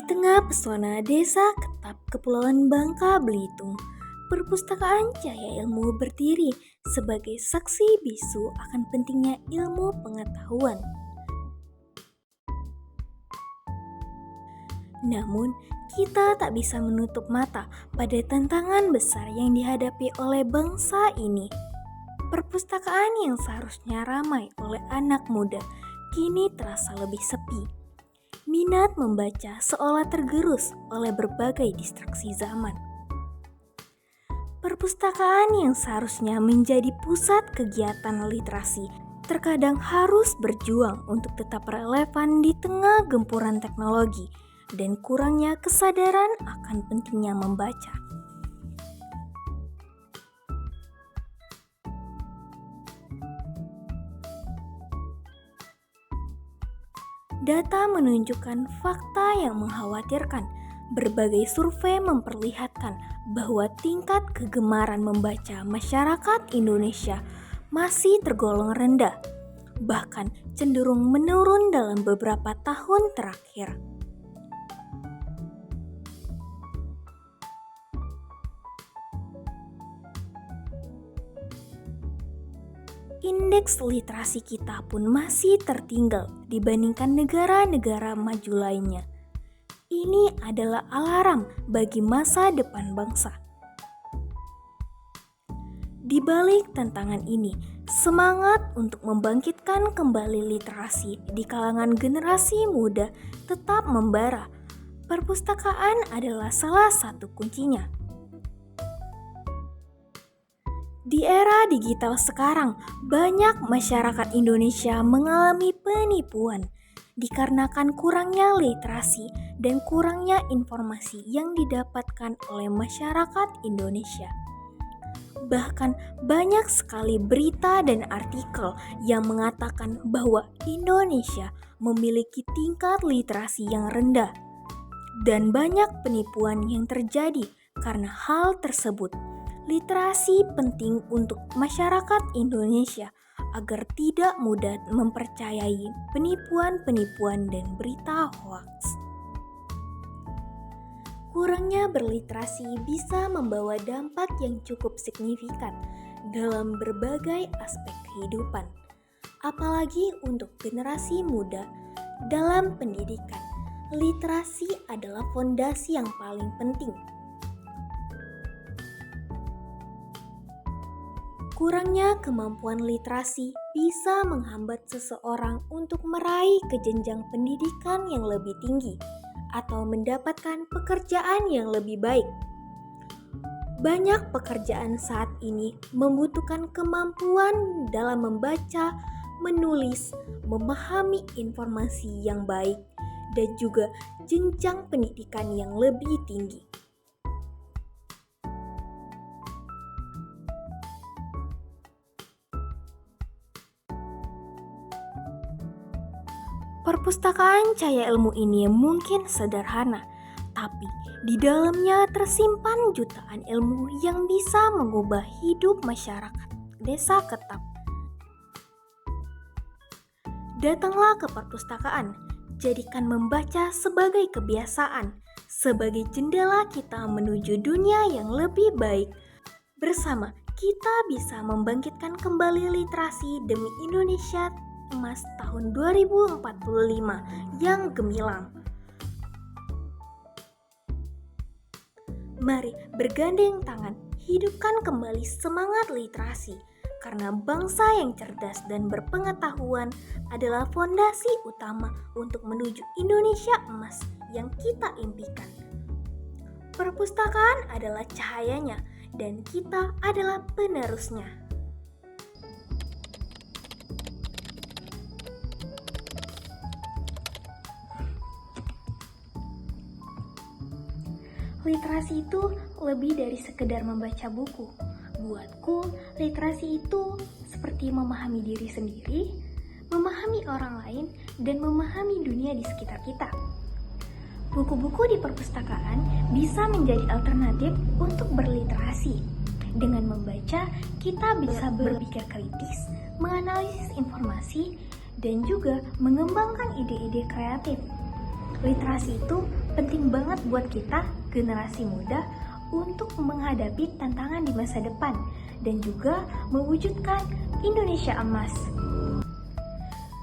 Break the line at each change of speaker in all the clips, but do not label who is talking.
Di tengah pesona desa Ketap Kepulauan Bangka Belitung, Perpustakaan Cahaya Ilmu berdiri sebagai saksi bisu akan pentingnya ilmu pengetahuan. Namun, kita tak bisa menutup mata pada tantangan besar yang dihadapi oleh bangsa ini. Perpustakaan yang seharusnya ramai oleh anak muda kini terasa lebih sepi. Minat membaca seolah tergerus oleh berbagai distraksi zaman. Perpustakaan yang seharusnya menjadi pusat kegiatan literasi terkadang harus berjuang untuk tetap relevan di tengah gempuran teknologi dan kurangnya kesadaran akan pentingnya membaca. Data menunjukkan fakta yang mengkhawatirkan. Berbagai survei memperlihatkan bahwa tingkat kegemaran membaca masyarakat Indonesia masih tergolong rendah, bahkan cenderung menurun dalam beberapa tahun terakhir. Indeks literasi kita pun masih tertinggal dibandingkan negara-negara maju lainnya. Ini adalah alarm bagi masa depan bangsa. Di balik tantangan ini, semangat untuk membangkitkan kembali literasi di kalangan generasi muda tetap membara. Perpustakaan adalah salah satu kuncinya. Di era digital sekarang, banyak masyarakat Indonesia mengalami penipuan dikarenakan kurangnya literasi dan kurangnya informasi yang didapatkan oleh masyarakat Indonesia. Bahkan banyak sekali berita dan artikel yang mengatakan bahwa Indonesia memiliki tingkat literasi yang rendah dan banyak penipuan yang terjadi karena hal tersebut. Literasi penting untuk masyarakat Indonesia agar tidak mudah mempercayai penipuan-penipuan dan berita hoaks. Kurangnya berliterasi bisa membawa dampak yang cukup signifikan dalam berbagai aspek kehidupan, apalagi untuk generasi muda dalam pendidikan. Literasi adalah fondasi yang paling penting. Kurangnya kemampuan literasi bisa menghambat seseorang untuk meraih ke jenjang pendidikan yang lebih tinggi atau mendapatkan pekerjaan yang lebih baik. Banyak pekerjaan saat ini membutuhkan kemampuan dalam membaca, menulis, memahami informasi yang baik, dan juga jenjang pendidikan yang lebih tinggi. Perpustakaan Cahaya Ilmu ini mungkin sederhana, tapi di dalamnya tersimpan jutaan ilmu yang bisa mengubah hidup masyarakat desa Ketap. Datanglah ke perpustakaan, jadikan membaca sebagai kebiasaan, sebagai jendela kita menuju dunia yang lebih baik. Bersama kita bisa membangkitkan kembali literasi demi Indonesia Emas tahun 2045 yang gemilang. Mari bergandeng tangan, hidupkan kembali semangat literasi, karena bangsa yang cerdas dan berpengetahuan adalah fondasi utama untuk menuju Indonesia Emas yang kita impikan. Perpustakaan adalah cahayanya dan kita adalah penerusnya. Literasi itu lebih dari sekedar membaca buku. Buatku, literasi itu seperti memahami diri sendiri, memahami orang lain, dan memahami dunia di sekitar kita. Buku-buku di perpustakaan bisa menjadi alternatif untuk berliterasi. Dengan membaca, kita bisa berpikir kritis, menganalisis informasi, dan juga mengembangkan ide-ide kreatif. Literasi itu penting banget buat kita, generasi muda, untuk menghadapi tantangan di masa depan dan juga mewujudkan Indonesia emas.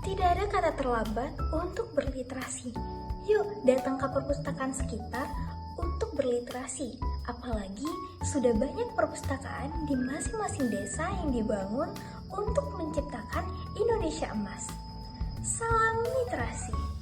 Tidak ada kata terlambat untuk berliterasi. Yuk datang ke perpustakaan sekitar untuk berliterasi. Apalagi sudah banyak perpustakaan di masing-masing desa yang dibangun untuk menciptakan Indonesia emas. Salam literasi.